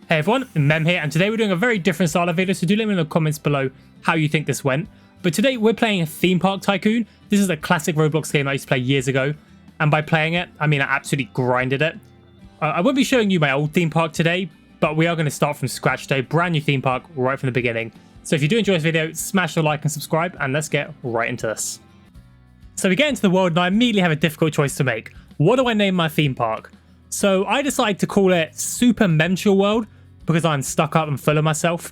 Hey everyone, Mem here, and today we're doing a very different style of video, so do let me know in the comments below how you think this went. But today we're playing a Theme Park Tycoon. This is a classic Roblox game I used to play years ago, and by playing it, I mean I absolutely grinded it. I won't be showing you my old theme park today, but we are going to start from scratch today, brand new theme park right from the beginning. So if you do enjoy this video, smash the like and subscribe, and let's get right into this. So we get into the world, and I immediately have a difficult choice to make. What do I name my theme park? So I decided to call it Super Memchial World, because I'm stuck up and full of myself,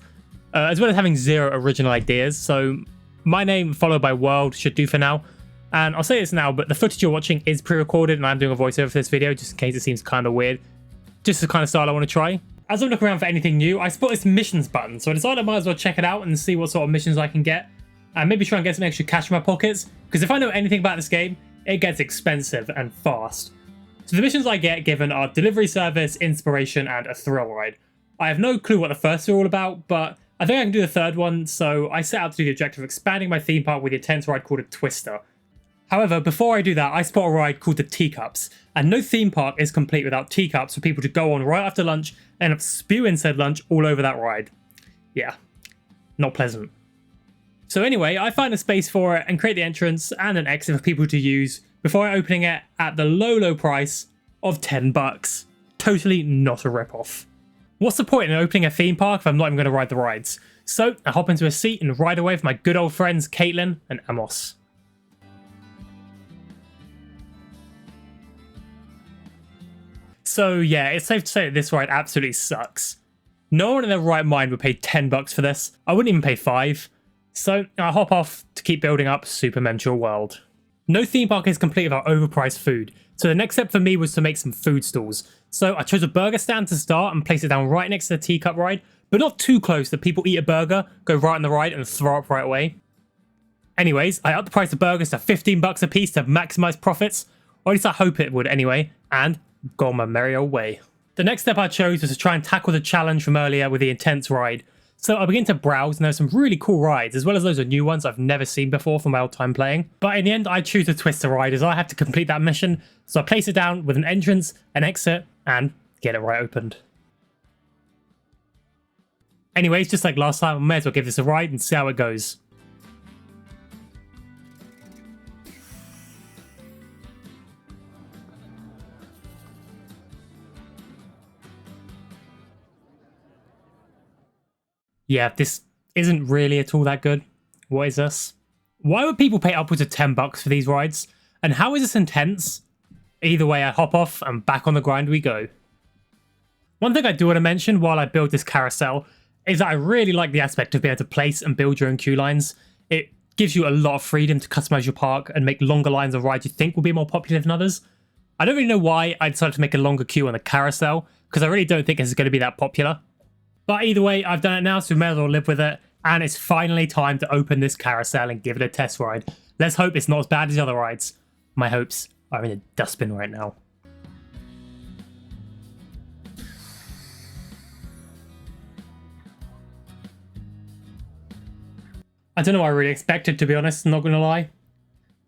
as well as having zero original ideas. So my name followed by world should do for now. And I'll say this now, but the footage you're watching is pre-recorded and I'm doing a voiceover for this video just in case it seems kind of weird. Just the kind of style I want to try. As I'm looking around for anything new, I spot this missions button. So I decided I might as well check it out and see what sort of missions I can get. And maybe try and get some extra cash in my pockets. Because if I know anything about this game, it gets expensive and fast. So the missions I get given are delivery service, inspiration, and a thrill ride. I have no clue what the first two are all about, but I think I can do the third one, so I set out to do the objective of expanding my theme park with the intense ride called a Twister. However, before I do that, I spot a ride called the Teacups, and no theme park is complete without teacups for people to go on right after lunch and end up spewing said lunch all over that ride. Yeah, not pleasant. So anyway, I find a space for it and create the entrance and an exit for people to use before opening it at the low price of $10. Totally not a rip-off. What's the point in opening a theme park if I'm not even going to ride the rides? So I hop into a seat and ride away with my good old friends Caitlin and Amos. So yeah, it's safe to say that this ride absolutely sucks. No one in their right mind would pay $10 for this. I wouldn't even pay $5. So I hop off to keep building up Super Memchial World. No theme park is complete without overpriced food. So the next step for me was to make some food stalls. So I chose a burger stand to start and place it down right next to the teacup ride, but not too close that people eat a burger, go right on the ride and throw up right away. Anyways, I upped the price of burgers to $15 a piece to maximize profits, or at least I hope it would anyway, and go on my merry old way. The next step I chose was to try and tackle the challenge from earlier with the intense ride. So I began to browse and there's some really cool rides, as well as loads of new ones I've never seen before from my old time playing. But in the end, I choose the Twister ride as I have to complete that mission. So I place it down with an entrance, an exit, and get it right opened. Anyways, just like last time, I may as well give this a ride and see how it goes. Yeah, this isn't really at all that good. What is this? Why would people pay upwards of $10 for these rides? And how is this intense? Either way, I hop off and back on the grind we go. One thing I do want to mention while I build this carousel is that I really like the aspect of being able to place and build your own queue lines. It gives you a lot of freedom to customize your park and make longer lines of rides you think will be more popular than others. I don't really know why I decided to make a longer queue on the carousel, because I really don't think it's going to be that popular. But either way, I've done it now, so we may as well live with it. And it's finally time to open this carousel and give it a test ride. Let's hope it's not as bad as the other rides. My hopes are in a dustbin right now. I don't know what I really expected, to be honest, I'm not going to lie.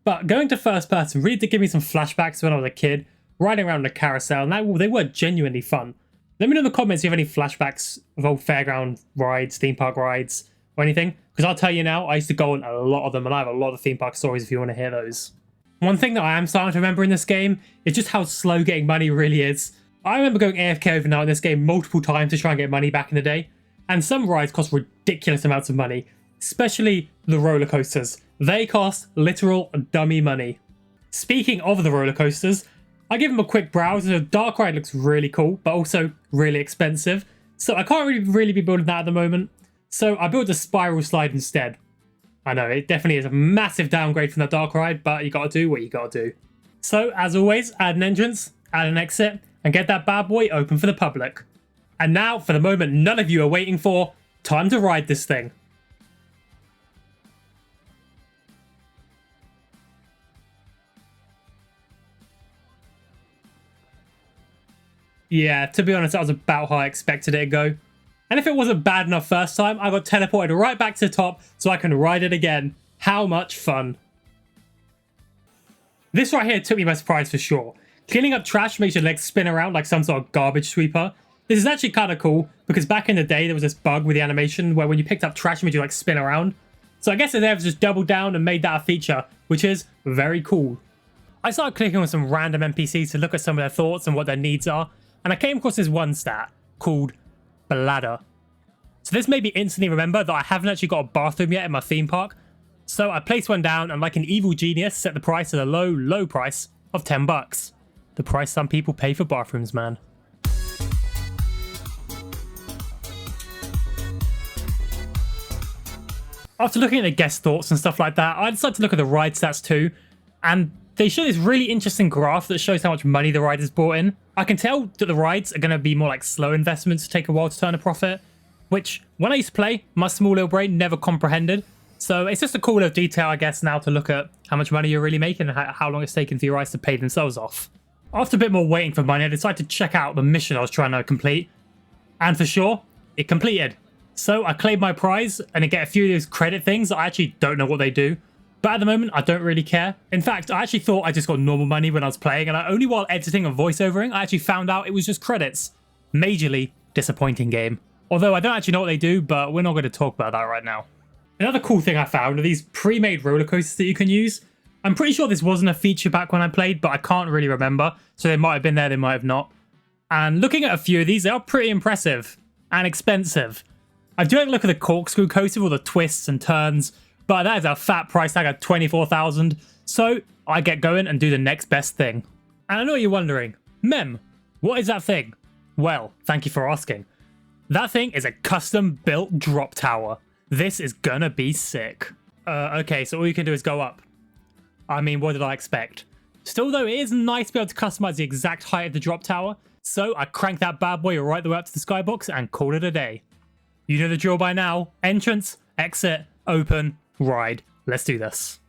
But going to first person really did give me some flashbacks when I was a kid, riding around the carousel, and they were genuinely fun. Let me know in the comments if you have any flashbacks of old fairground rides, theme park rides, or anything. Because I'll tell you now, I used to go on a lot of them, and I have a lot of theme park stories if you want to hear those. One thing that I am starting to remember in this game is just how slow getting money really is. I remember going AFK overnight in this game multiple times to try and get money back in the day. And some rides cost ridiculous amounts of money, especially the roller coasters. They cost literal dummy money. Speaking of the roller coasters, I give them a quick browse, and the dark ride looks really cool, but also really expensive. So I can't really be building that at the moment. So I built a spiral slide instead. I know, it definitely is a massive downgrade from the dark ride, but you gotta do what you gotta do. So, as always, add an entrance, add an exit, and get that bad boy open for the public. And now, for the moment none of you are waiting for, time to ride this thing. Yeah, to be honest, that was about how I expected it to go. And if it wasn't bad enough first time, I got teleported right back to the top so I can ride it again. How much fun. This right here took me by surprise for sure. Cleaning up trash makes your legs spin around like some sort of garbage sweeper. This is actually kind of cool because back in the day there was this bug with the animation where when you picked up trash it made you like spin around. So I guess the devs just doubled down and made that a feature, which is very cool. I started clicking on some random NPCs to look at some of their thoughts and what their needs are, and I came across this one stat called bladder. So this made me instantly remember that I haven't actually got a bathroom yet in my theme park. So I placed one down and like an evil genius set the price at a low, low price of 10 bucks. The price some people pay for bathrooms, man. After looking at the guest thoughts and stuff like that, I decided to look at the ride stats too, and they show this really interesting graph that shows how much money the ride has brought in. I can tell that the rides are going to be more like slow investments to take a while to turn a profit, which when I used to play, my small little brain never comprehended. So it's just a cool little detail, I guess, now to look at how much money you're really making and how long it's taken for your rides to pay themselves off. After a bit more waiting for money, I decided to check out the mission I was trying to complete, and for sure, it completed. So I claimed my prize and I get a few of those credit things that I actually don't know what they do. But at the moment, I don't really care. In fact, I actually thought I just got normal money when I was playing, and only while editing and voiceovering, I actually found out it was just credits. Majorly disappointing game. Although I don't actually know what they do, but we're not going to talk about that right now. Another cool thing I found are these pre-made roller coasters that you can use. I'm pretty sure this wasn't a feature back when I played, but I can't really remember. So they might have been there, they might have not. And looking at a few of these, they are pretty impressive and expensive. I do like to look at the corkscrew coaster with all the twists and turns, but that is a fat price tag at 24,000. So I get going and do the next best thing. And I know you're wondering, Mem, what is that thing? Well, thank you for asking. That thing is a custom built drop tower. This is gonna be sick. Okay, so all you can do is go up. I mean, what did I expect? Still though, it is nice to be able to customize the exact height of the drop tower. So I crank that bad boy right the way up to the skybox and call it a day. You know the drill by now. Entrance, exit, open, ride. Let's do this.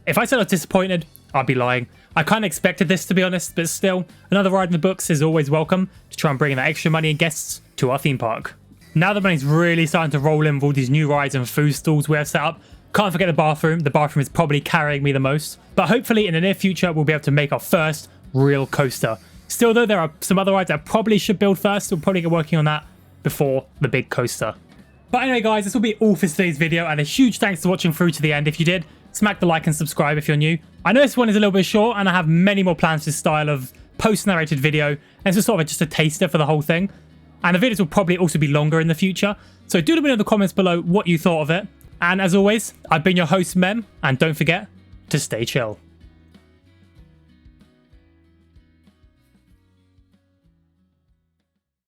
If I said I was disappointed, I'd be lying. I kind of expected this, to be honest, but still, another ride in the books is always welcome to try and bring in that extra money and guests to our theme park. Now the money's really starting to roll in with all these new rides and food stalls we have set up. Can't forget the bathroom. The bathroom is probably carrying me the most. But hopefully in the near future, we'll be able to make our first real coaster. Still though, there are some other rides I probably should build first. We'll probably get working on that before the big coaster. But anyway guys, this will be all for today's video, and a huge thanks for watching through to the end. If you did, smack the like and subscribe if you're new. I know this one is a little bit short, and I have many more plans for this style of post-narrated video, and it's just sort of just a taster for the whole thing. And the videos will probably also be longer in the future, so do let me know in the comments below what you thought of it. And as always, I've been your host Mem, and don't forget to stay chill.